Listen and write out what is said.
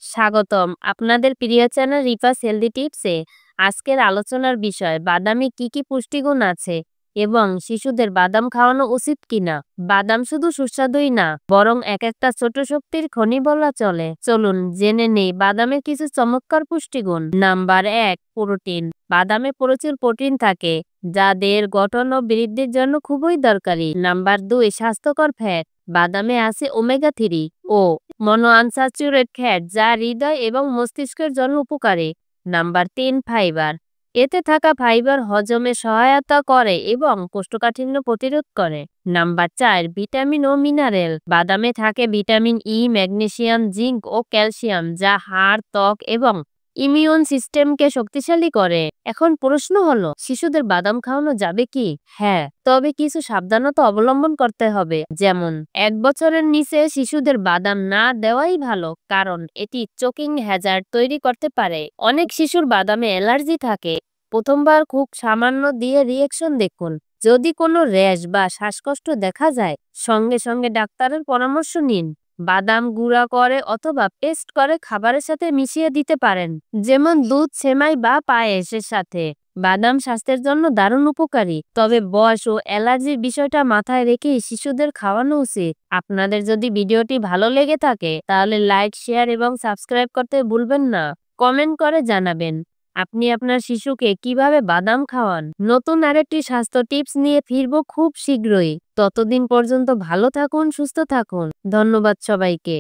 স্বাগতম আপনাদের প্রিয় চ্যানেল রিফাস হেলদি টিপসে। আজকের আলোচনার বিষয় বাদামে কি কি পুষ্টিগুণ আছে এবং শিশুদের বাদাম খাওয়ানো উচিত কিনা। বাদাম শুধু সুস্বাদুই না, বরং এক একটা ছোট শক্তির খনি বলা চলে। চলুন জেনে নেই বাদামের কিছু চমৎকার পুষ্টিগুণ। Number 1, protein. বাদামে প্রচুর প্রোটিন থাকে, যা দেহের গঠন ও বৃদ্ধির জন্য খুবই দরকারি। নাম্বার 2, স্বাস্থ্যকর ফ্যাট। বাদামে আছে ওমেগা 3 ও মনোআনস্যাচুরেট ফ্যাট, যা হৃদয় এবং মস্তিষ্কের জন্য উপকারী। Number 3, fibre. এতে থাকা ফাইবার হজমে সহায়তা করে এবং কোষ্ঠকাঠিন্য প্রতিরোধ করে। নাম্বার 4, ভিটামিন ও মিনারেল। বাদামে থাকে ভিটামিন ই, ম্যাগনেসিয়াম, জিঙ্ক ও ক্যালসিয়াম, যা হাড়, ত্বক এবং ইমিউন সিস্টেমকে শক্তিশালী করে। এখন প্রশ্ন হলো, শিশুদের বাদাম খাওয়ানো যাবে কি? হ্যাঁ, তবে কিছু সাবধানতা অবলম্বন করতে হবে। যেমন 1 বছরের নিচে শিশুদের বাদাম না দেওয়াই ভালো, কারণ এটি চোকিং হ্যাজার্ড তৈরি করতে পারে। অনেক শিশুর বাদামে অ্যালার্জি থাকে। প্রথমবার খুব সামান্য দিয়ে রিয়েকশন দেখুন। যদি কোনো র্যাশ বা শ্বাসকষ্ট দেখা যায়, সঙ্গে সঙ্গে ডাক্তারের পরামর্শ নিন। বাদাম গুঁড়া করে অথবা পেস্ট করে খাবারের সাথে মিশিয়ে দিতে পারেন, যেমন দুধ, সেমাই বা পায়েসের সাথে। বাদাম স্বাস্থ্যের জন্য দারুণ উপকারী, তবে বয়স ও অ্যালার্জির বিষয়টা মাথায় রেখেই শিশুদের খাওয়ানো উচিত। আপনাদের যদি ভিডিওটি ভালো লেগে থাকে, তাহলে লাইক, শেয়ার এবং সাবস্ক্রাইব করতে ভুলবেন না। কমেন্ট করে জানাবেন আপনি আপনার শিশুকে কিভাবে বাদাম খাওয়ান। নতুন আরেকটি স্বাস্থ্য টিপস নিয়ে ফিরবো খুব শীঘ্রই। ততদিন পর্যন্ত ভালো থাকুন, সুস্থ থাকুন। ধন্যবাদ সবাইকে।